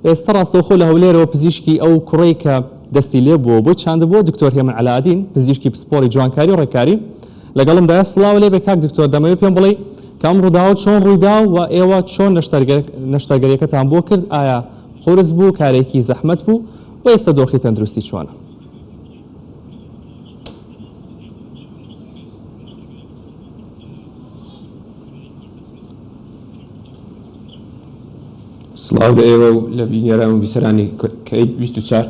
ئێستا ڕاستەوخۆ لە هەولێرەوە پزیشکی ئەو کوڕی کە دەستی لێ بووە بۆ چاندبووە دکتۆر هێمن عەلادین پزیشکی پسپۆڕی جوانکاری و ڕێکاری لەگەڵمدایە سڵاو لێ بێ کاک دکتۆر دەمەوێت پێم بڵێ کام ڕووداوە چۆن ڕوویدا و ئێوە چۆن نەشتەرگەریەکەتان بۆ کرد ئایا قورس بوو کارێکی زەحمەت بوو و ئێستا دۆخی تەندروستی چۆنە؟ سڵاو لە ئێوە و لە بینێران و بیسەرانی کەی 24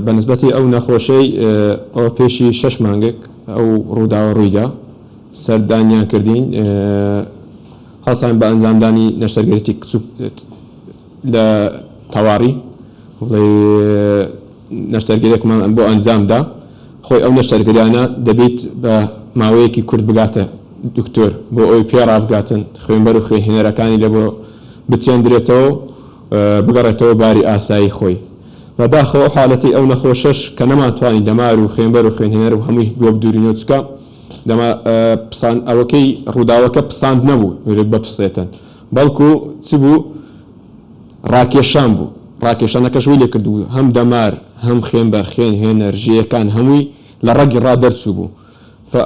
بەنسبەتی ئەو نەخۆشەی ئەوە پێشی 6 مانگێک ئەو ڕووداوە ڕوویدا سەردانیان کردین هەڵسان بە ئەنجامدانی نەشتەرگەرێتی کچوپ لە تەواڕی نەشتەرگەرێکمان بۆ ئەنجامدا خۆی ئەو نەشتەرگەریانە دەبێت بە ماوەیەکی کورت بگاتە دکتۆر بۆ ئەوی پێڕابگاتن خوێنبەر و خوێنهێنەرەکانی لە بۆ بچێندرێتەوە بگەڕێتەوە باری ئاسایی خۆی بەداخەوە حاڵەتی ئەو نەخۆشەش کە نەماتوانی دەمار و خوێنبەر و خوێنهێنەر و هەمووی بۆ بدورینەوە چکە دەما ئەوەکەی ڕووداوەکە پساند نەبوو بپسێتن بەڵکو چ بوو ڕاکێشان بوو ڕاکێشانەکەش وی لێ کردبوو هەم دەمار هەم خوێنبەر خوێنهێنەر ژێیەکان هەمووی لە ڕەگی ڕادەرچوو بوو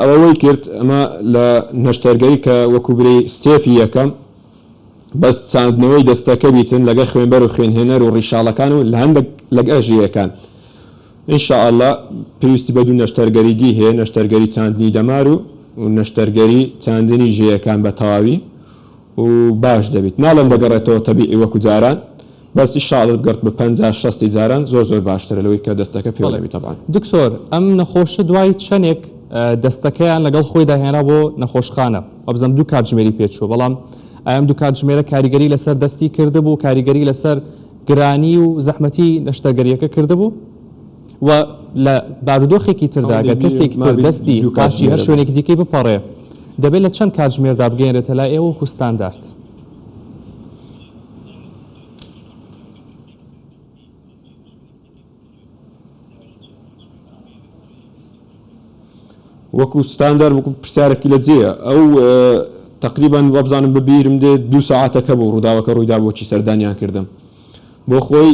ئەوەی کرد ئەمە لە نەشتەرگەری کە وەکو برەی ستێپی یەکەم بەس چاندنەوەی دەستەکە بیتن لەگە خوێنبەر و خوێنهێنەر و ڕیشاڵەکان و لە هەندێک لەگە ژێیەکان ئینشاءالله پێویستی بە دوو نەشتەرگەری دی هەیە نەشتەرگەری چاندنی دەمار و نەشتەرگەری چاندنی ژێیەکان بە تەواوی و باش دەبێت ناڵم دەگەڕێتەوە تەبیعی وەکو جاران بەس ئینشاءالله گەڕت بە 50-60 جاران زۆر باشترە لەوەی کە دەستەکە پێوەڵێت تەبان دکتۆر ئەم نەخۆشە دوای چەندێک دەستەکەیان لەگەڵ خۆی داهێنا بۆ نەخۆشخانە ئەبزەم دوو کاتژمێری پێچوو بەڵام ئەم دوو کاتژمێرە کاریگەری لەسەر دەستی کردبوو کاریگەری لەسەر گرانی و زەحمەتی نەشتەرگەریەکە کردبوو و لە بارودۆخێکی ترداگە کەسێکی تر دەستی کاشی هەر شوێنێکی دیکەی بپەڕێ دەبێت لە چەند کاتژمێردا بگەێنرێتە لای ئێوە وەکو ستاندارد وەکو ستاندار وەکو پرسیارێکی لە جێە ئەو تقریبا وەبزانم ببیرم دێ 2 ساعتەکە بۆ ڕووداوەکە ڕوویدا بۆچی سەردانیان کردم بۆ خۆی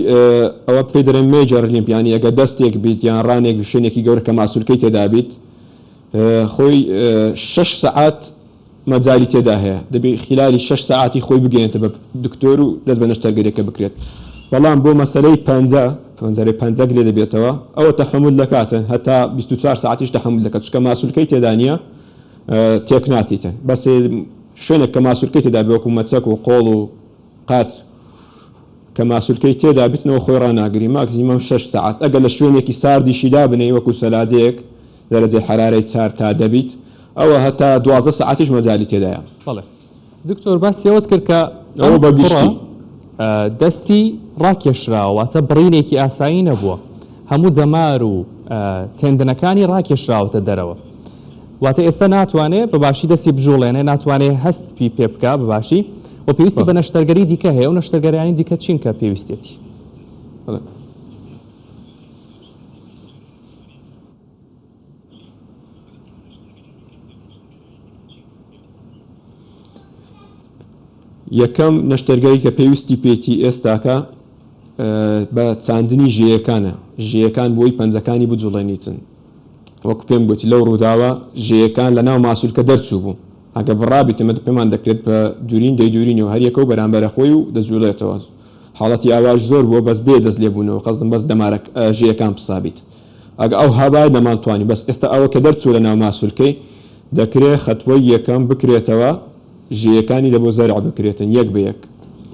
ئەوە پێ دەرێن مێجەر لیمپیانی ئەگە دەستێک بیت یان ڕانێک شوێنێکی گەورە کە ماسوولکەی تێدا بیت خۆی 6 ساعت مەجای تێدا هەیە دەبێت خلالی 6 ساعتی خۆی بگەێنێتە بە دکتۆر و دەست بە نەشتەرگەریەکە بکرێت بەڵام بۆ مەسەلەی 50 لێ دەبێتەوە ئەوە تەحمل دەکاتن هەتا 24 ساعتیش تەحمل دەکات چکە ماسوولکەی تێدا نییە تێک ناچیتن بەس شوێنێک کە ماسوولکەی تێدا بێ وەکو مەچەک و قۆڵ و قاچ کە ماسوولکەی تێدا بتنەوە خۆی ڕناگری ماکزیمەم 6 ساعت ئەگەر لە شوێنێکی ساردیشیدا بنێ وەکو سەلاجەیەک دەرەجەی حرارەی 4 تا دەبیت ئەوە هەتا 12 ساعتیش مەجای تێدایە بەڵێ دکتۆر باسی ئەوت کرد کە ئەوە بەگشتی دەستی ڕاکێشراوەتە بڕینێکی ئاسایی نەبووە هەموو دەمار و تێندنەکانی ڕاکێشراوەتە دەرەوە واتە ئێستا ناتوانێت بەباشی دەستی بژۆڵێنێ ناتوانێت هەستی پێ بکە بەباشی و پێویستی بە نەشتەرگەری دیکە هەیە و نەشتەرگەریانی دیکە چین کە پێویستێتی یەکەم نەشتەرگەری کە پێویستی پێێتی ئێستاکە بە چاندنی ژێیەکانە ژێیەکان بۆی پەنجەکانی بجوڵێنیتن وەکو پێم گوتی لەو ڕووداوە ژێیەکان لە ناو ماسوولکە دەرچوو بوو ئەگە بڕابیتمە پێمان دەکرێت بە دوورین دەیدورینەوە هەر یەکە و بەرامبەرە خۆی و دەجوڵێتەوە حاڵەتی ئاواژ زۆر بووە بەس بێ دەست لێبوونەوە قەزم بەس دەمارە ژێیەکان پسابیت ئەگە ئەو هەبای دەمانتوانی بەس ئێستا ئەوە کە دەرچوو لە ناو ماسوولکەی دەکرێت خەتوەی یەکەم بکرێتەوە ژێیەکانی لە بۆ زەرع بکرێتن یەک بە یەک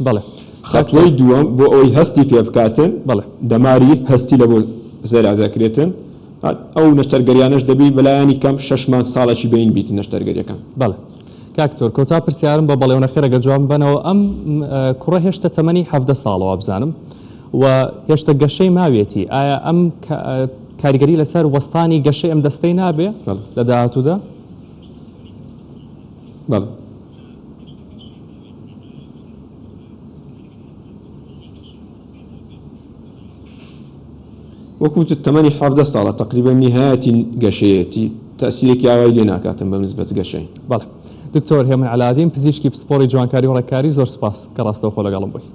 بەڵێ خەتوەی دووەم بۆ ئەوەی هەستی پێ بکاتن بەڵێ دەماری هەستی لە بۆ زەرع دەکرێتن ئەو نەشتەرگەریانەش دەبی بەلایانی کەم 6 مانگ ساڵێکی بین بیت نەشتەرگەریەکان بەڵێ کاکتۆر کۆتا پرسیارم بە بەڵێونە خێرەگە جواب بنەوە ئەم کوڕە هێشتا تەمەنی 17 ساڵەوە بزانم و هێشتا گەشەی ماوێتی ئایا ئەم کاریگەری لەسەر وەستانی گەشەی ئەم دەستەی نابێ لە داهاتوودا بەڵێ وەکوت تەمەنی 17 ساڵە تقریبا نهایەتی گەشەیەتی تەسیرێکی ئاوای لێ ناکاتن بە نسبەت گەشەی بەڵێ دکتۆر هێمن عەلادین پزیشکی پسپۆڕی جوانکاری و ڕێکاری زۆر سپاس کە ڕاستەوخۆ لەگەڵم بووی